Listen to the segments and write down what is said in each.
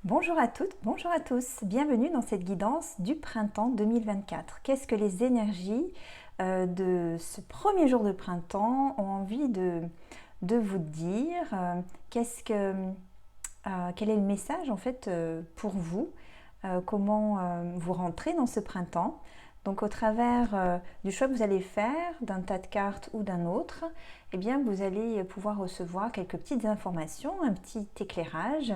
Bonjour à toutes, bonjour à tous, bienvenue dans cette guidance du printemps 2024. Qu'est-ce que les énergies de ce premier jour de printemps ont envie de vous dire quel est le message en fait pour vous, comment vous rentrez dans ce printemps. Donc au travers du choix que vous allez faire d'un tas de cartes ou d'un autre, eh bien vous allez pouvoir recevoir quelques petites informations, un petit éclairage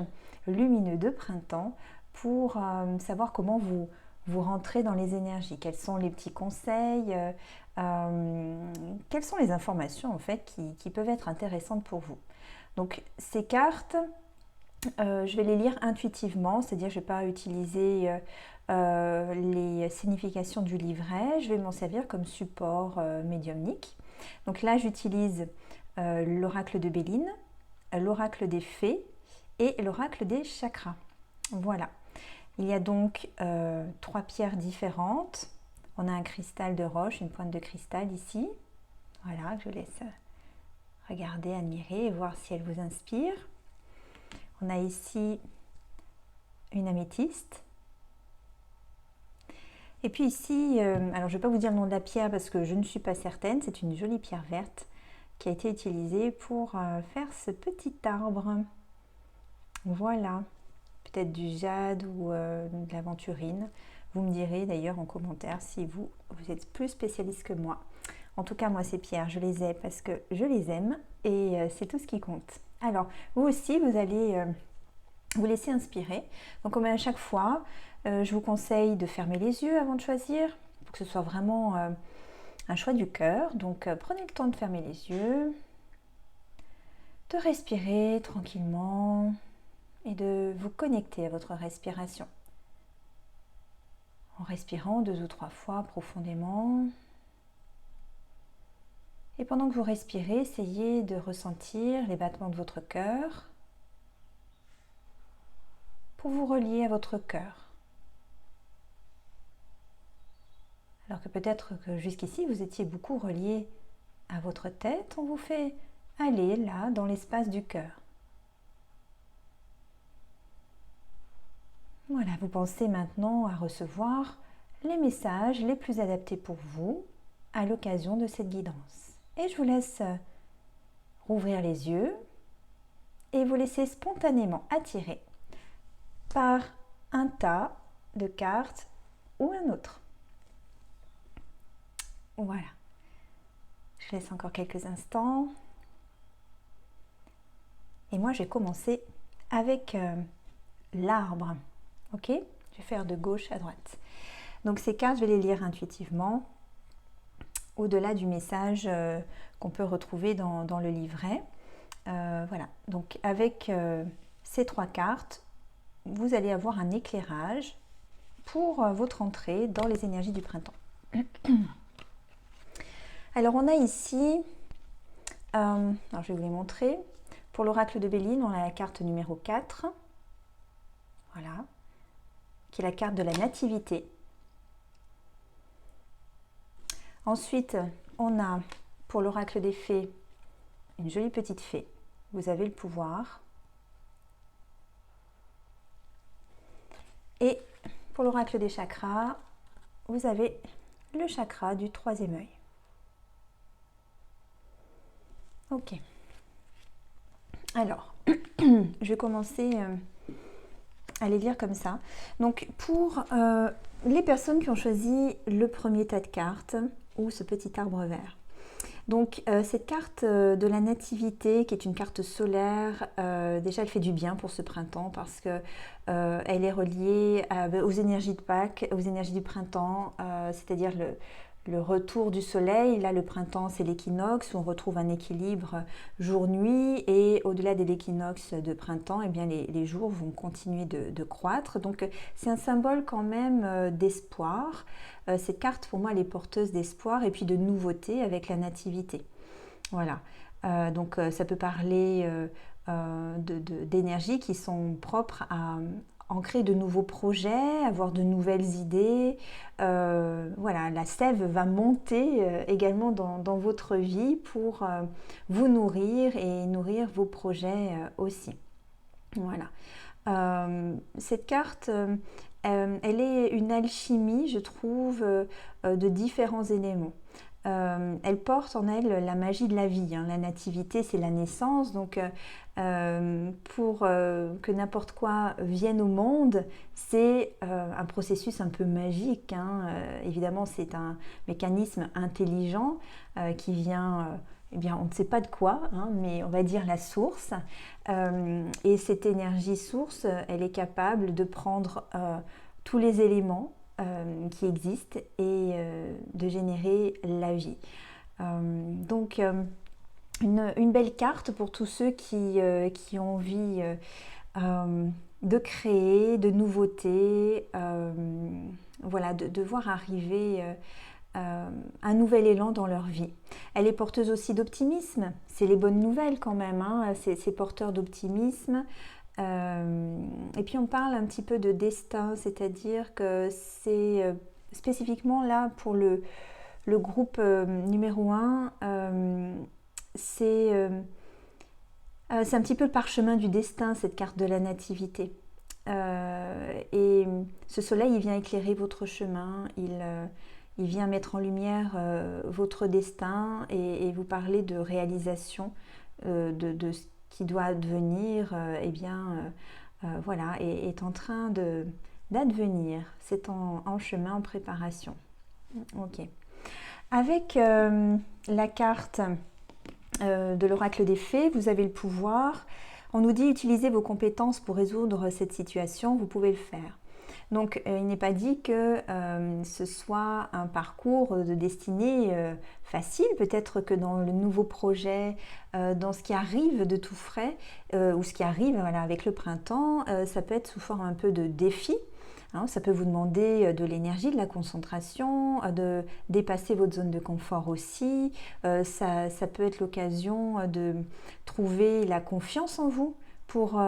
lumineux de printemps pour savoir comment vous rentrez dans les énergies, quels sont les petits conseils, quelles sont les informations en fait qui peuvent être intéressantes pour vous. Donc ces cartes, je vais les lire intuitivement, c'est-à-dire que je ne vais pas utiliser les significations du livret, je vais m'en servir comme support médiumnique. Donc là j'utilise l'oracle de Béline, l'oracle des fées et l'oracle des chakras. Voilà. Il y a donc 3 pierres différentes. On a un cristal de roche, une pointe de cristal ici. Voilà, je vous laisse regarder, admirer et voir si elle vous inspire. On a ici une améthyste. Et puis ici, alors je ne vais pas vous dire le nom de la pierre parce que je ne suis pas certaine, c'est une jolie pierre verte qui a été utilisée pour faire ce petit arbre. Voilà, peut-être du jade ou de l'aventurine. Vous me direz d'ailleurs en commentaire si vous êtes plus spécialiste que moi. En tout cas, moi, ces pierres, je les ai parce que je les aime et c'est tout ce qui compte. Alors, vous aussi, vous allez vous laisser inspirer. Donc, comme à chaque fois, je vous conseille de fermer les yeux avant de choisir pour que ce soit vraiment un choix du cœur. Donc, prenez le temps de fermer les yeux, de respirer tranquillement et de vous connecter à votre respiration. En respirant 2 ou 3 fois profondément. Et pendant que vous respirez, essayez de ressentir les battements de votre cœur pour vous relier à votre cœur. Alors que peut-être que jusqu'ici, vous étiez beaucoup relié à votre tête, on vous fait aller là, dans l'espace du cœur. Voilà, vous pensez maintenant à recevoir les messages les plus adaptés pour vous à l'occasion de cette guidance. Et je vous laisse rouvrir les yeux et vous laisser spontanément attirer par un tas de cartes ou un autre. Voilà. Je laisse encore quelques instants. Et moi, je vais commencer avec l'arbre. Ok ? Je vais faire de gauche à droite. Donc ces cartes, je vais les lire intuitivement, au-delà du message qu'on peut retrouver dans le livret. Voilà. Donc avec ces 3 cartes, vous allez avoir un éclairage pour votre entrée dans les énergies du printemps. Alors on a ici, alors je vais vous les montrer. Pour l'oracle de Béline, on a la carte numéro 4. Voilà. Qui est la carte de la nativité. Ensuite, on a pour l'oracle des fées une jolie petite fée. Vous avez le pouvoir. Et pour l'oracle des chakras, vous avez le chakra du 3e œil. Ok. Alors, je vais commencer à les lire comme ça. Donc, pour les personnes qui ont choisi le premier tas de cartes ou ce petit arbre vert. Donc, cette carte de la nativité, qui est une carte solaire, déjà elle fait du bien pour ce printemps parce que elle est reliée aux énergies de Pâques, aux énergies du printemps, c'est-à-dire le retour du soleil. Là, le printemps, c'est l'équinoxe, où on retrouve un équilibre jour-nuit, et au-delà de l'équinoxe de printemps, eh bien, les jours vont continuer de croître. Donc, c'est un symbole quand même d'espoir. Cette carte, pour moi, elle est porteuse d'espoir et puis de nouveauté avec la nativité. Voilà. Donc, ça peut parler d'énergies qui sont propres à ancrer de nouveaux projets, avoir de nouvelles idées. Voilà, la sève va monter également dans votre vie pour vous nourrir et nourrir vos projets aussi. Voilà. Cette carte, elle est une alchimie, je trouve, de différents éléments. Elle porte en elle la magie de la vie, hein. La nativité, c'est la naissance, donc pour que n'importe quoi vienne au monde, c'est un processus un peu magique, hein. Évidemment, c'est un mécanisme intelligent qui vient, eh bien, on ne sait pas de quoi, hein, mais on va dire la source. Et cette énergie source, elle est capable de prendre tous les éléments qui existent et de générer la vie. Donc une belle carte pour tous ceux qui ont envie de créer, de nouveautés, voilà, de voir arriver un nouvel élan dans leur vie. Elle est porteuse aussi d'optimisme, c'est les bonnes nouvelles quand même, hein. C'est porteur d'optimisme. Et puis on parle un petit peu de destin, c'est-à-dire que c'est spécifiquement là pour le groupe numéro 1, c'est un petit peu le parchemin du destin, cette carte de la nativité. Et ce soleil, il vient éclairer votre chemin, il vient mettre en lumière votre destin et vous parler de réalisation de ce qui doit advenir, eh bien, voilà, est en train d'advenir. C'est en chemin, en préparation. Ok. Avec la carte de l'oracle des fées, vous avez le pouvoir. On nous dit utilisez vos compétences pour résoudre cette situation, vous pouvez le faire. Donc il n'est pas dit que ce soit un parcours de destinée facile, peut-être que dans le nouveau projet, dans ce qui arrive de tout frais, ou ce qui arrive voilà, avec le printemps, ça peut être sous forme un peu de défi. Hein, ça peut vous demander de l'énergie, de la concentration, de dépasser votre zone de confort aussi. Ça peut être l'occasion de trouver la confiance en vous pour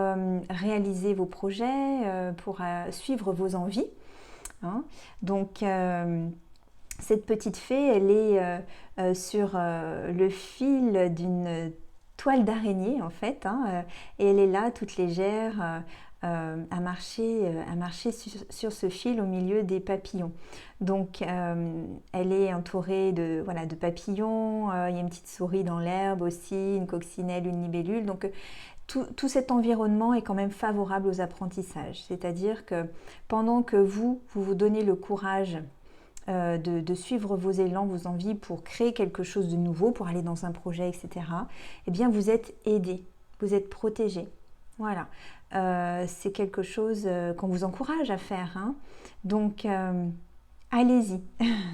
réaliser vos projets, pour suivre vos envies. Hein. Donc, cette petite fée, elle est sur le fil d'une toile d'araignée en fait, hein, et elle est là toute légère à marcher sur ce fil au milieu des papillons. Donc elle est entourée de, voilà, de papillons, il y a une petite souris dans l'herbe aussi, une coccinelle, une libellule. Donc tout cet environnement est quand même favorable aux apprentissages. C'est-à-dire que pendant que vous donnez le courage de suivre vos élans, vos envies pour créer quelque chose de nouveau, pour aller dans un projet, etc., eh bien vous êtes aidé, vous êtes protégé. Voilà, c'est quelque chose qu'on vous encourage à faire, hein. Donc allez-y,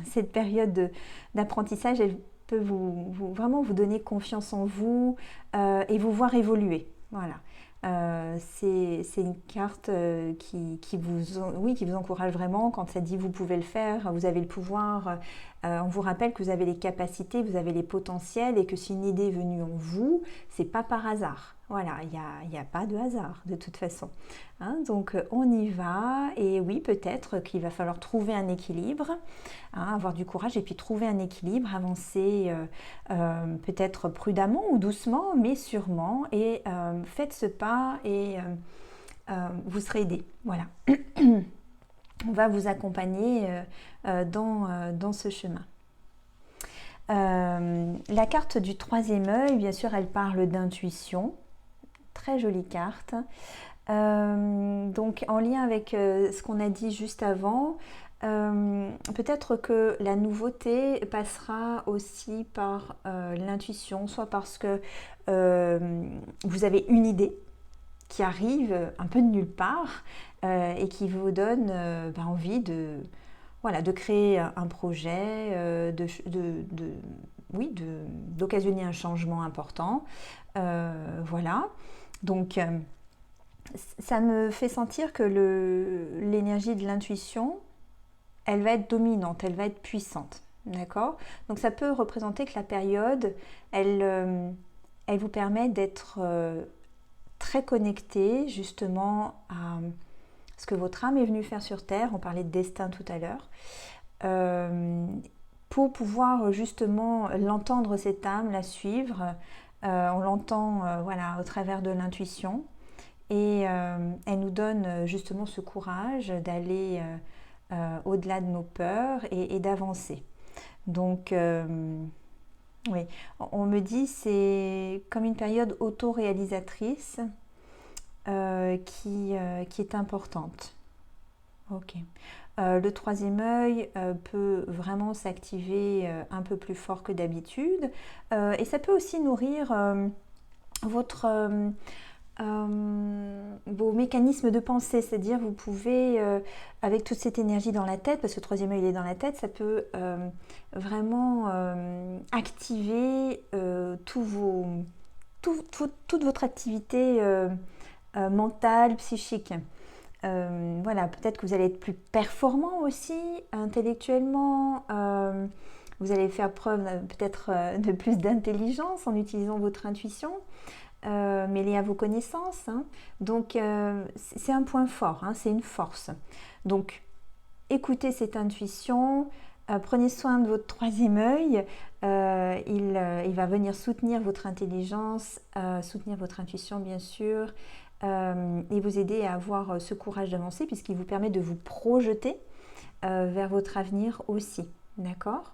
cette période d'apprentissage, elle peut vraiment vous donner confiance en vous et vous voir évoluer. Voilà. C'est une carte qui vous encourage vraiment. Quand ça dit vous pouvez le faire, vous avez le pouvoir, on vous rappelle que vous avez les capacités, vous avez les potentiels et que si une idée est venue en vous, c'est pas par hasard. Voilà, il n'y a pas de hasard de toute façon. Hein, donc on y va et oui, peut-être qu'il va falloir trouver un équilibre, hein, avoir du courage et puis trouver un équilibre, avancer peut-être prudemment ou doucement, mais sûrement et faites ce pas et vous serez aidé. Voilà. On va vous accompagner dans ce chemin. La carte du troisième œil, bien sûr, elle parle d'intuition. Très jolie carte. Donc en lien avec ce qu'on a dit juste avant, peut-être que la nouveauté passera aussi par l'intuition, soit parce que vous avez une idée qui arrive un peu de nulle part et qui vous donne envie de créer un projet, d'occasionner un changement important. Voilà. Donc, ça me fait sentir que l'énergie de l'intuition, elle va être dominante, elle va être puissante. D'accord ? Donc, ça peut représenter que la période, elle vous permet d'être très connecté justement à ce que votre âme est venue faire sur Terre. On parlait de destin tout à l'heure. Pour pouvoir justement l'entendre, cette âme, la suivre. On l'entend voilà, au travers de l'intuition et elle nous donne justement ce courage d'aller au-delà de nos peurs et d'avancer. Donc, oui, on me dit c'est comme une période auto-réalisatrice qui est importante. Ok. Le troisième œil peut vraiment s'activer un peu plus fort que d'habitude et ça peut aussi nourrir votre, vos mécanismes de pensée, c'est-à-dire vous pouvez, avec toute cette énergie dans la tête, parce que le troisième œil il est dans la tête, ça peut vraiment activer toute votre activité mentale, psychique. Voilà, peut-être que vous allez être plus performant aussi intellectuellement. Vous allez faire preuve peut-être de plus d'intelligence en utilisant votre intuition, mêlée à vos connaissances. Hein. Donc, c'est un point fort, hein, c'est une force. Donc, écoutez cette intuition, prenez soin de votre troisième œil. Il va venir soutenir votre intelligence, soutenir votre intuition, bien sûr. Et vous aider à avoir ce courage d'avancer puisqu'il vous permet de vous projeter vers votre avenir aussi, d'accord ?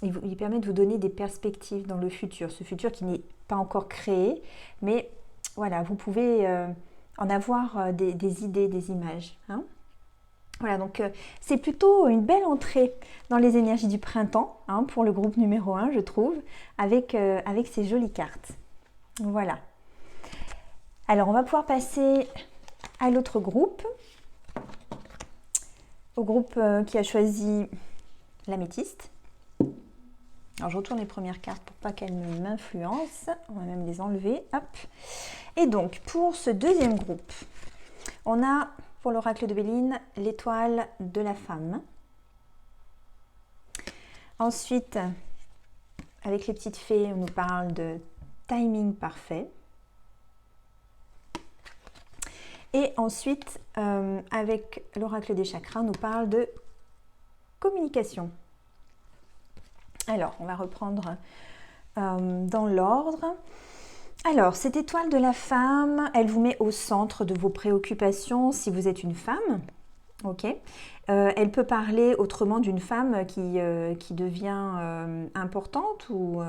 Il permet de vous donner des perspectives dans le futur, ce futur qui n'est pas encore créé, mais voilà, vous pouvez en avoir des idées, des images. Hein ? Voilà, donc c'est plutôt une belle entrée dans les énergies du printemps hein, pour le groupe numéro 1, je trouve, avec ces jolies cartes. Voilà. Alors, on va pouvoir passer à l'autre groupe, au groupe qui a choisi l'améthyste. Alors, je retourne les premières cartes pour pas qu'elles m'influencent. On va même les enlever. Hop. Et donc, pour ce deuxième groupe, on a, pour l'oracle de Béline, l'étoile de la femme. Ensuite, avec les petites fées, on nous parle de timing parfait. Et ensuite, avec l'oracle des chakras, on nous parle de communication. Alors, on va reprendre dans l'ordre. Alors, cette étoile de la femme, elle vous met au centre de vos préoccupations si vous êtes une femme. Ok. Elle peut parler autrement d'une femme qui devient importante ou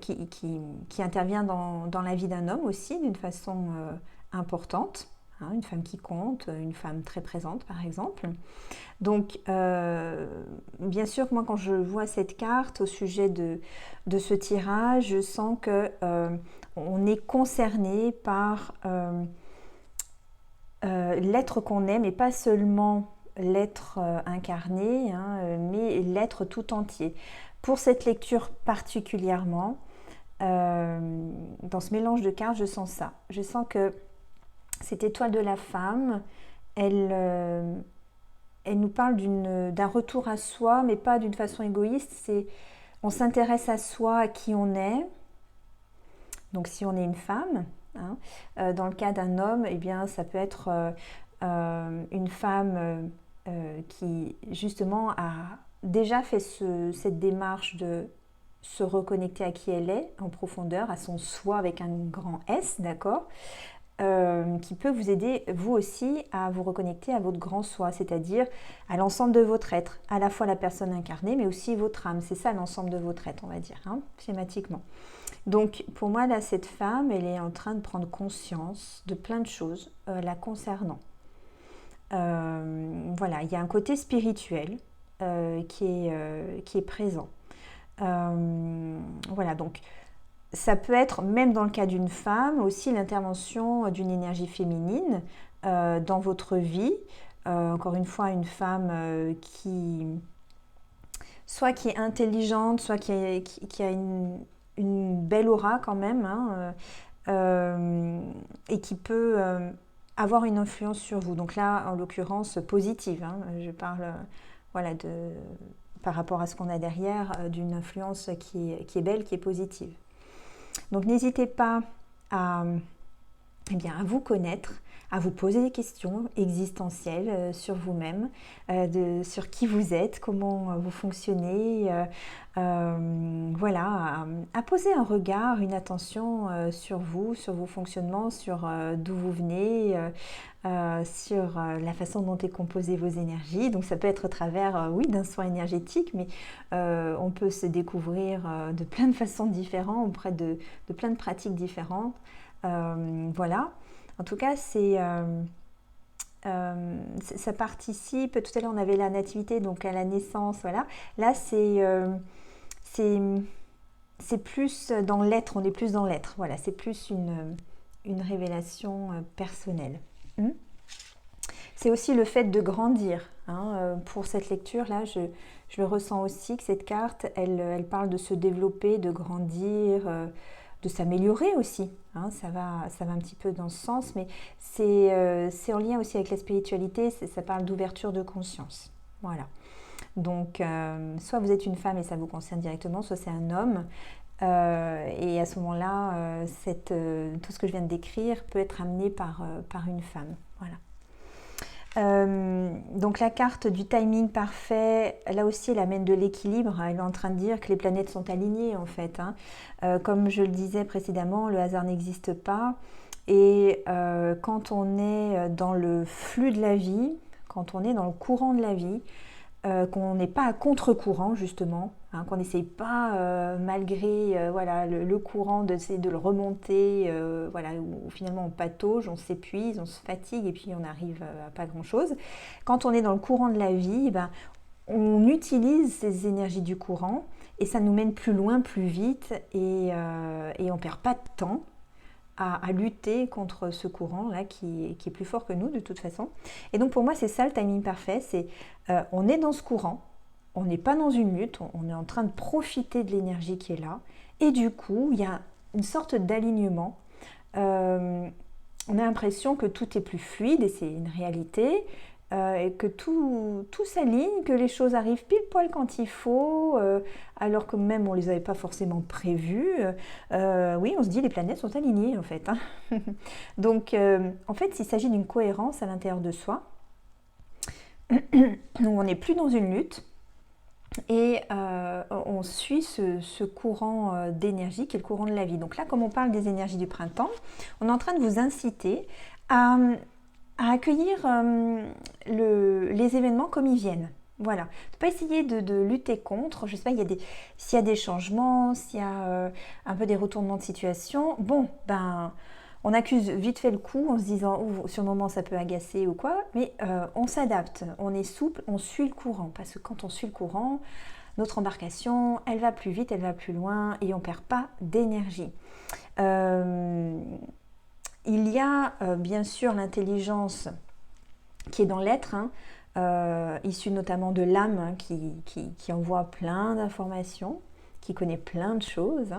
qui intervient dans la vie d'un homme aussi d'une façon importante, hein, une femme qui compte, une femme très présente par exemple. Donc bien sûr que moi quand je vois cette carte au sujet de ce tirage, je sens que on est concerné par l'être qu'on est, mais pas seulement l'être incarné, hein, mais l'être tout entier. Pour cette lecture particulièrement, dans ce mélange de cartes, je sens ça. Je sens que cette étoile de la femme, elle nous parle d'un retour à soi, mais pas d'une façon égoïste. On s'intéresse à soi, à qui on est. Donc si on est une femme, hein, dans le cas d'un homme, eh bien, ça peut être une femme qui justement a déjà fait cette démarche de se reconnecter à qui elle est en profondeur, à son soi avec un grand S, d'accord ? Qui peut vous aider, vous aussi, à vous reconnecter à votre grand soi, c'est-à-dire à l'ensemble de votre être, à la fois la personne incarnée, mais aussi votre âme. C'est ça l'ensemble de votre être, on va dire, hein, schématiquement. Donc, pour moi, là, cette femme, elle est en train de prendre conscience de plein de choses la concernant. Voilà, il y a un côté spirituel qui est présent. Voilà, donc ça peut être, même dans le cas d'une femme, aussi l'intervention d'une énergie féminine dans votre vie. Encore une fois, une femme soit qui est intelligente, soit qui a une belle aura quand même, hein, et qui peut avoir une influence sur vous. Donc là, en l'occurrence, positive. Hein, je parle voilà, par rapport à ce qu'on a derrière, d'une influence qui est belle, qui est positive. Donc n'hésitez pas à vous connaître, à vous poser des questions existentielles sur vous-même, sur qui vous êtes, comment vous fonctionnez, voilà, à poser un regard, une attention sur vous, sur vos fonctionnements, sur d'où vous venez, sur la façon dont est composée vos énergies. Donc ça peut être au travers, oui, d'un soin énergétique, mais on peut se découvrir de plein de façons différentes, auprès de plein de pratiques différentes. Voilà. En tout cas, ça participe. Tout à l'heure, on avait la nativité, donc à la naissance, voilà. Là, c'est plus dans l'être, on est plus dans l'être. Voilà, c'est plus une révélation personnelle. C'est aussi le fait de grandir. Pour cette lecture-là, je le ressens aussi, que cette carte, elle parle de se développer, de grandir, de s'améliorer aussi. Ça va un petit peu dans ce sens, mais c'est en lien aussi avec la spiritualité, ça parle d'ouverture de conscience. Voilà. Donc, soit vous êtes une femme et ça vous concerne directement, soit c'est un homme. Et à ce moment-là, tout ce que je viens de décrire peut être amené par une femme. Voilà. Donc la carte du timing parfait, là aussi elle amène de l'équilibre. Elle est en train de dire que les planètes sont alignées en fait. Comme je le disais précédemment, le hasard n'existe pas. Et quand on est dans le flux de la vie, quand on est dans le courant de la vie, qu'on n'est pas à contre-courant justement, qu'on n'essaye pas malgré voilà, le courant d'essayer de le remonter, voilà, où finalement on patauge, on s'épuise, on se fatigue et puis on arrive à pas grand-chose. Quand on est dans le courant de la vie, on utilise ces énergies du courant et ça nous mène plus loin, plus vite et on ne perd pas de temps à lutter contre ce courant-là qui est plus fort que nous de toute façon. Et donc pour moi, c'est ça le timing parfait, c'est on est dans ce courant, on n'est pas dans une lutte, on est en train de profiter de l'énergie qui est là, et du coup, il y a une sorte d'alignement. On a l'impression que tout est plus fluide, et c'est une réalité, et que tout s'aligne, que les choses arrivent pile poil quand il faut, alors que même on ne les avait pas forcément prévues. Oui, on se dit les planètes sont alignées en fait. Donc en fait, il s'agit d'une cohérence à l'intérieur de soi. Donc on n'est plus dans une lutte et on suit ce courant d'énergie qui est le courant de la vie. Donc là, comme on parle des énergies du printemps, on est en train de vous inciter à accueillir les événements comme ils viennent. Voilà. Ne pas essayer de lutter contre. Je ne sais pas, s'il y a des changements, s'il y a un peu des retournements de situation. Bon, on accuse vite fait le coup en se disant sur le moment ça peut agacer ou quoi, mais on s'adapte, on est souple, on suit le courant. Parce que quand on suit le courant, notre embarcation, elle va plus vite, elle va plus loin et on ne perd pas d'énergie. Il y a bien sûr l'intelligence qui est dans l'être, issue notamment de l'âme qui envoie plein d'informations, qui connaît plein de choses.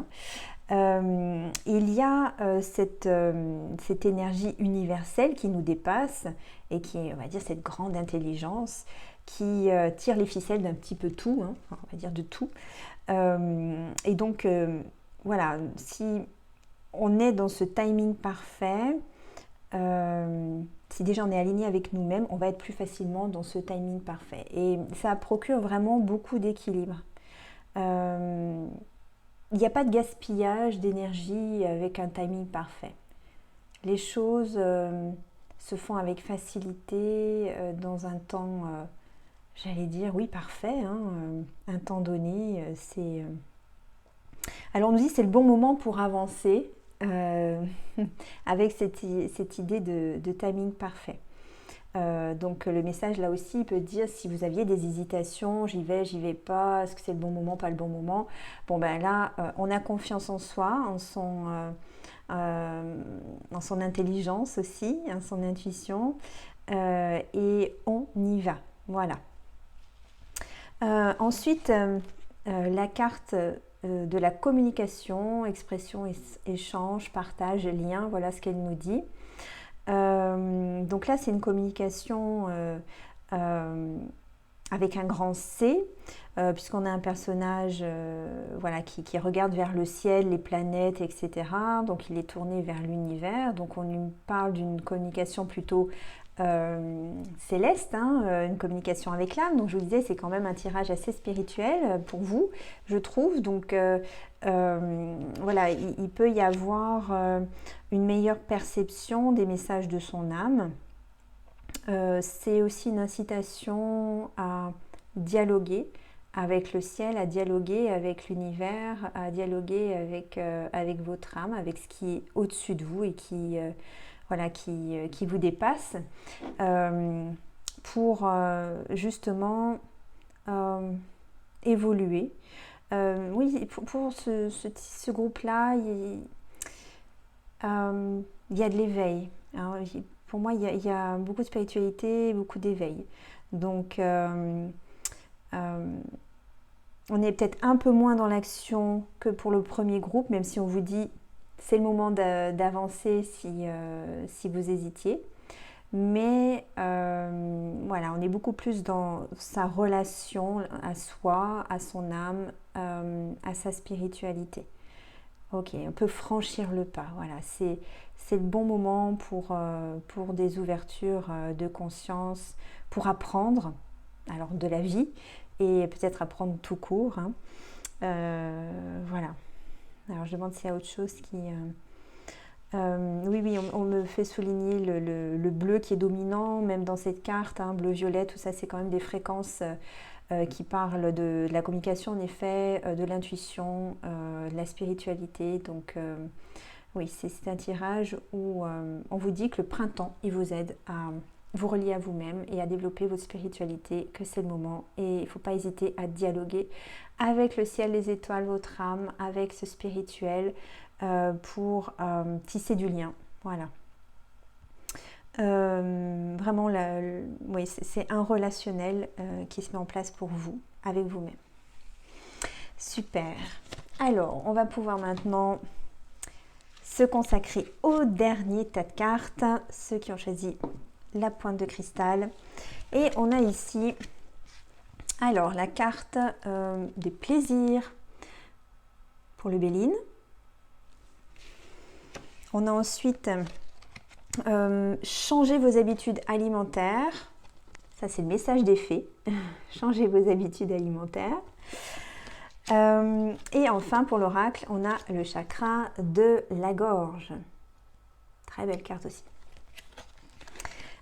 Il y a cette énergie universelle qui nous dépasse et qui est, on va dire, cette grande intelligence qui tire les ficelles d'un petit peu tout, on va dire de tout. Et donc, voilà, si on est dans ce timing parfait, si déjà on est aligné avec nous-mêmes, on va être plus facilement dans ce timing parfait. Et ça procure vraiment beaucoup d'équilibre. Il n'y a pas de gaspillage d'énergie avec un timing parfait. Les choses se font avec facilité, dans un temps, j'allais dire, oui, parfait, un temps donné. Alors on nous dit que c'est le bon moment pour avancer. Avec cette idée de timing parfait. Donc le message là aussi il peut dire si vous aviez des hésitations, j'y vais pas, est-ce que c'est le bon moment, pas le bon moment. Bon là on a confiance en soi, en son intelligence aussi, en son intuition, et on y va. Voilà. Ensuite la carte de la communication, expression, échange, partage, lien, voilà ce qu'elle nous dit. Donc là, c'est une communication avec un grand C, puisqu'on a un personnage voilà, qui regarde vers le ciel, les planètes, etc. Donc il est tourné vers l'univers. Donc on lui parle d'une communication plutôt céleste, hein, une communication avec l'âme. Donc je vous disais, c'est quand même un tirage assez spirituel pour vous, je trouve. Donc voilà, il peut y avoir une meilleure perception des messages de son âme. C'est aussi une incitation à dialoguer avec le ciel, à dialoguer avec l'univers, à dialoguer avec votre âme, avec ce qui est au-dessus de vous et voilà, qui vous dépasse, pour justement évoluer. Oui, pour ce groupe-là, il y a de l'éveil. Hein. Pour moi, il y a beaucoup de spiritualité, beaucoup d'éveil. Donc, on est peut-être un peu moins dans l'action que pour le premier groupe, même si on vous dit c'est le moment d'avancer si vous hésitiez. Mais voilà, on est beaucoup plus dans sa relation à soi, à son âme, à sa spiritualité. Ok, on peut franchir le pas. Voilà, c'est le bon moment pour des ouvertures de conscience, pour apprendre, alors de la vie, et peut-être apprendre tout court. Hein. Voilà. Alors je demande s'il y a autre chose qui... oui, on me fait souligner le bleu qui est dominant, même dans cette carte, hein, bleu-violet, tout ça, c'est quand même des fréquences qui parlent de la communication, en effet, de l'intuition, de la spiritualité. Donc, oui, c'est un tirage où on vous dit que le printemps, il vous aide à vous relier à vous-même et à développer votre spiritualité, que c'est le moment. Et il ne faut pas hésiter à dialoguer avec le ciel, les étoiles, votre âme, avec ce spirituel, pour tisser du lien. Voilà. Vraiment, oui, c'est un relationnel qui se met en place pour vous, avec vous-même. Super. Alors, on va pouvoir maintenant se consacrer au dernier tas de cartes, ceux qui ont choisi la pointe de cristal. Et on a ici, alors, la carte des plaisirs pour le Béline. On a ensuite changer vos habitudes alimentaires. Ça, c'est le message des fées. Changez vos habitudes alimentaires. Et enfin, pour l'oracle, on a le chakra de la gorge. Très belle carte aussi.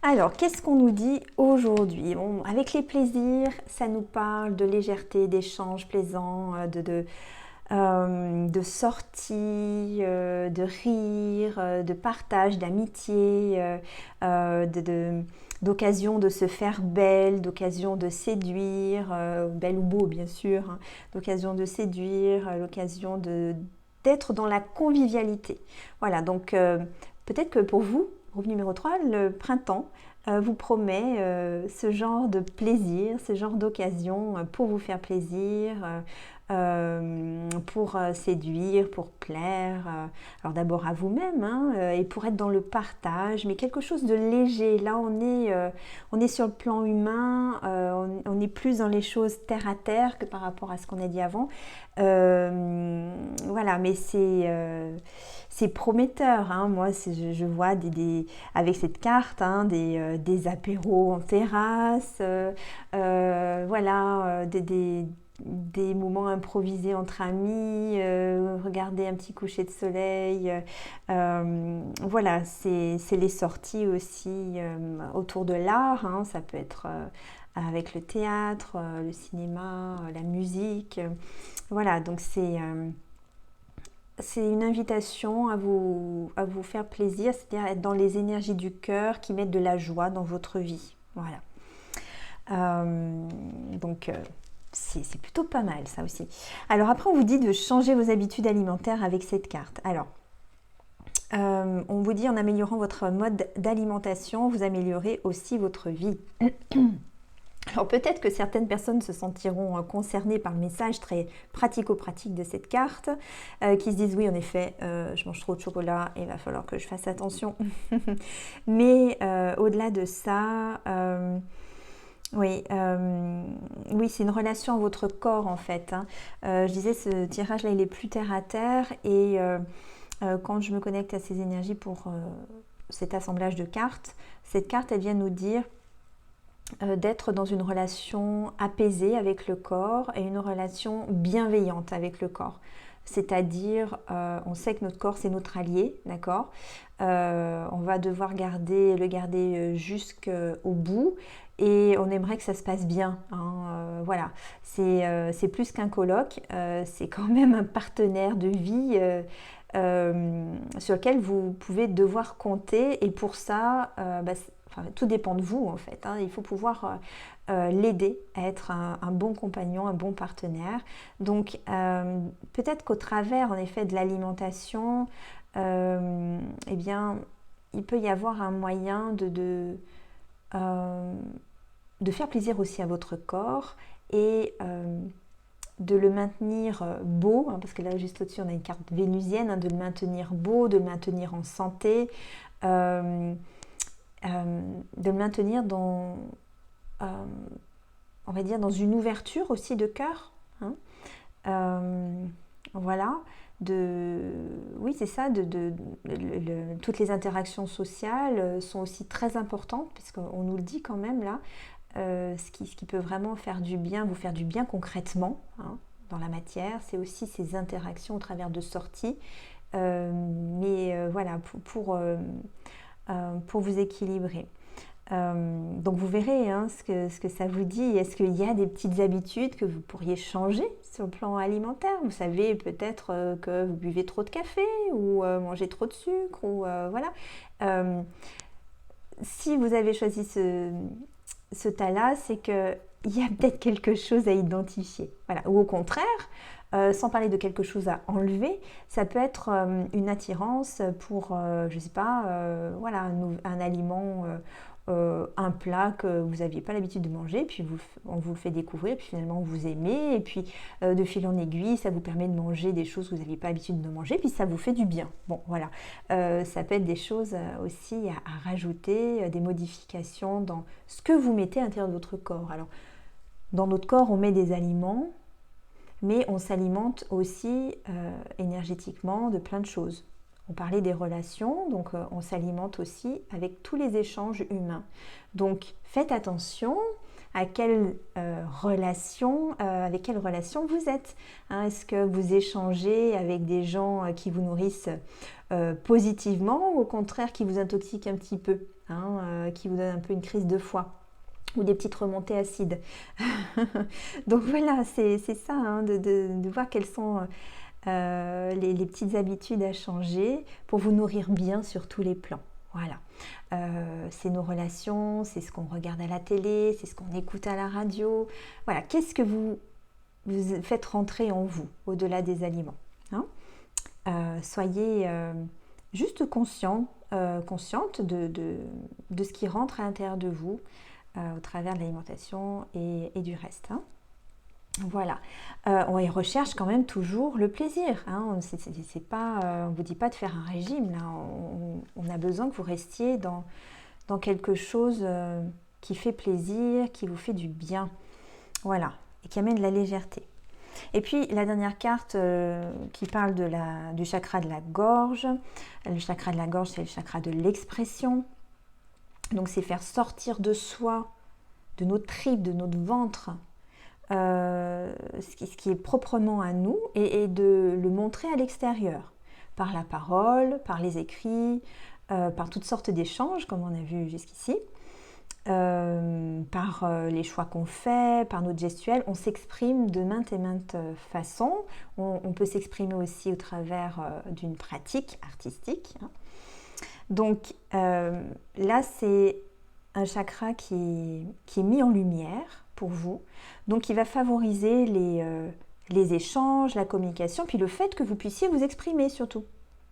Alors, qu'est-ce qu'on nous dit aujourd'hui? Bon, avec les plaisirs, ça nous parle de légèreté, d'échanges plaisants, de sortie, de rire, de partage, d'amitié, d'occasion de se faire belle, d'occasion de séduire, belle ou beau bien sûr, hein, d'occasion de séduire, l'occasion d'être dans la convivialité. Voilà, donc peut-être que pour vous, groupe numéro 3, le printemps vous promet ce genre de plaisir, ce genre d'occasion pour vous faire plaisir, pour séduire, pour plaire, alors d'abord à vous-même, hein, et pour être dans le partage, mais quelque chose de léger. Là, on est sur le plan humain, on est plus dans les choses terre à terre que par rapport à ce qu'on a dit avant. Voilà, mais c'est prometteur. Hein. Moi, je vois avec cette carte, hein, des apéros en terrasse, voilà, des moments improvisés entre amis, regarder un petit coucher de soleil. Voilà, c'est les sorties aussi autour de l'art. Hein. Ça peut être avec le théâtre, le cinéma, la musique. Voilà, donc c'est une invitation à vous faire plaisir, c'est-à-dire être dans les énergies du cœur qui mettent de la joie dans votre vie. Voilà. Donc, c'est plutôt pas mal ça aussi. Alors après, on vous dit de changer vos habitudes alimentaires avec cette carte. Alors, on vous dit en améliorant votre mode d'alimentation, vous améliorez aussi votre vie. Alors peut-être que certaines personnes se sentiront concernées par le message très pratico-pratique de cette carte, qui se disent oui en effet, je mange trop de chocolat et il va falloir que je fasse attention. Mais au-delà de ça, Oui, oui, c'est une relation à votre corps en fait, hein. Je disais, ce tirage-là, il est plus terre à terre et quand je me connecte à ces énergies pour cet assemblage de cartes, cette carte, elle vient nous dire d'être dans une relation apaisée avec le corps et une relation bienveillante avec le corps. C'est-à-dire, on sait que notre corps, c'est notre allié, d'accord. On va devoir le garder jusqu'au bout et on aimerait que ça se passe bien, hein. Voilà, c'est plus qu'un coloc, c'est quand même un partenaire de vie sur lequel vous pouvez devoir compter et pour ça, enfin, tout dépend de vous en fait, hein. Il faut pouvoir l'aider à être un bon compagnon, un bon partenaire. Donc peut-être qu'au travers en effet de l'alimentation, eh bien, il peut y avoir un moyen de faire plaisir aussi à votre corps et de le maintenir beau, hein, parce que là juste au-dessus on a une carte vénusienne, hein, de le maintenir beau, de le maintenir en santé, euh, de le maintenir dans, euh, on va dire, dans une ouverture aussi de cœur, hein. Voilà, oui c'est ça, toutes les interactions sociales sont aussi très importantes, puisqu'on nous le dit quand même là, ce qui peut vraiment faire du bien, vous faire du bien concrètement, hein, dans la matière, c'est aussi ces interactions au travers de sorties, voilà, pour vous équilibrer. Donc vous verrez, hein, ce que ça vous dit. Est-ce qu'il y a des petites habitudes que vous pourriez changer sur le plan alimentaire? Vous savez peut-être que vous buvez trop de café ou mangez trop de sucre ou voilà. Si vous avez choisi ce tas-là, c'est qu'il y a peut-être quelque chose à identifier. Voilà. Ou au contraire, sans parler de quelque chose à enlever, ça peut être une attirance pour, je ne sais pas, voilà, un aliment, un plat que vous n'aviez pas l'habitude de manger, puis on vous le fait découvrir, puis finalement vous aimez, et puis de fil en aiguille, ça vous permet de manger des choses que vous n'aviez pas l'habitude de manger, puis ça vous fait du bien. Bon, voilà. Ça peut être des choses aussi à rajouter, des modifications dans ce que vous mettez à l'intérieur de votre corps. Alors, dans notre corps, on met des aliments, mais on s'alimente aussi énergétiquement de plein de choses. On parlait des relations, donc on s'alimente aussi avec tous les échanges humains. Donc faites attention à avec quelle relation vous êtes, hein. Est-ce que vous échangez avec des gens qui vous nourrissent positivement ou au contraire qui vous intoxiquent un petit peu, hein, qui vous donnent un peu une crise de foie ou des petites remontées acides. Donc voilà, c'est ça, hein, de voir quelles sont les petites habitudes à changer pour vous nourrir bien sur tous les plans. Voilà, c'est nos relations, c'est ce qu'on regarde à la télé, c'est ce qu'on écoute à la radio. Voilà, qu'est-ce que vous faites rentrer en vous, au-delà des aliments, hein. Soyez juste consciente de ce qui rentre à l'intérieur de vous au travers de l'alimentation et du reste, hein. Voilà, on recherche quand même toujours le plaisir, hein. On ne vous dit pas de faire un régime, là. On a besoin que vous restiez dans quelque chose qui fait plaisir, qui vous fait du bien, voilà, et qui amène de la légèreté. Et puis la dernière carte qui parle du chakra de la gorge. Le chakra de la gorge, c'est le chakra de l'expression. Donc c'est faire sortir de soi, de nos tripes, de notre ventre, ce qui est proprement à nous et de le montrer à l'extérieur, par la parole, par les écrits, par toutes sortes d'échanges, comme on a vu jusqu'ici, par les choix qu'on fait, par notre gestuelle. On s'exprime de maintes et maintes façons. On peut s'exprimer aussi au travers d'une pratique artistique, hein. Donc là, c'est un chakra qui est mis en lumière pour vous, donc il va favoriser les échanges, la communication, puis le fait que vous puissiez vous exprimer surtout,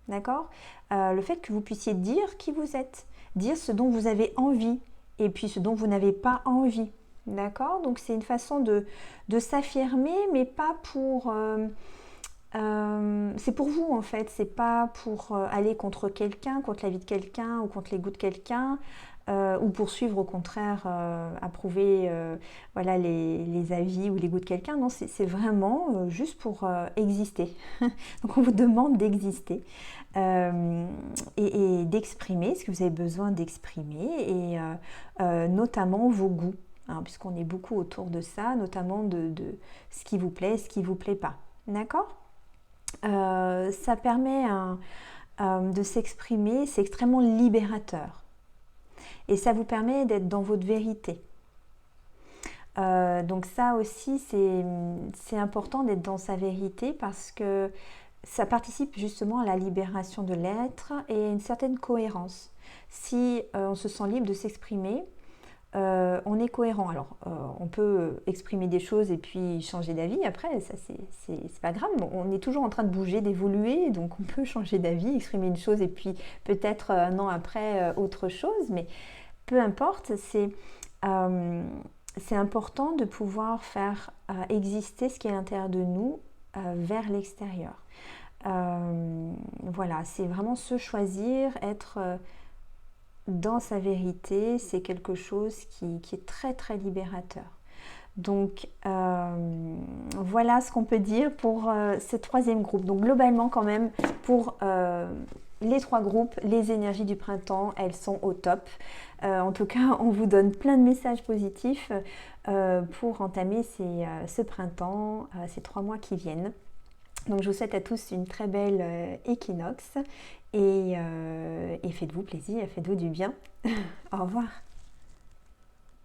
d'accord, le fait que vous puissiez dire qui vous êtes, dire ce dont vous avez envie, et puis ce dont vous n'avez pas envie, d'accord. Donc c'est une façon de s'affirmer, mais pas pour... c'est pour vous en fait, c'est pas pour aller contre quelqu'un, contre la vie de quelqu'un ou contre les goûts de quelqu'un. ou pour suivre au contraire, approuver voilà, les avis ou les goûts de quelqu'un. Non, c'est vraiment juste pour exister. Donc on vous demande d'exister et d'exprimer ce que vous avez besoin d'exprimer et notamment vos goûts, hein, puisqu'on est beaucoup autour de ça, notamment de ce qui vous plaît et ce qui ne vous plaît pas. D'accord? Ça permet de s'exprimer, c'est extrêmement libérateur. Et ça vous permet d'être dans votre vérité. Donc ça aussi, c'est important d'être dans sa vérité parce que ça participe justement à la libération de l'être et à une certaine cohérence. Si on se sent libre de s'exprimer, on est cohérent. Alors, on peut exprimer des choses et puis changer d'avis. Après, ça, c'est pas grave. On est toujours en train de bouger, d'évoluer. Donc, on peut changer d'avis, exprimer une chose et puis peut-être un an après, autre chose. Mais peu importe, c'est important de pouvoir faire exister ce qui est à l'intérieur de nous vers l'extérieur. Voilà, c'est vraiment se choisir, être dans sa vérité, c'est quelque chose qui est très très libérateur. Donc voilà ce qu'on peut dire pour ce troisième groupe. Donc globalement quand même pour les trois groupes, les énergies du printemps, elles sont au top. En tout cas, on vous donne plein de messages positifs pour entamer ce printemps, ces 3 mois qui viennent. Donc je vous souhaite à tous une très belle équinoxe et faites-vous plaisir, faites-vous du bien. Au revoir.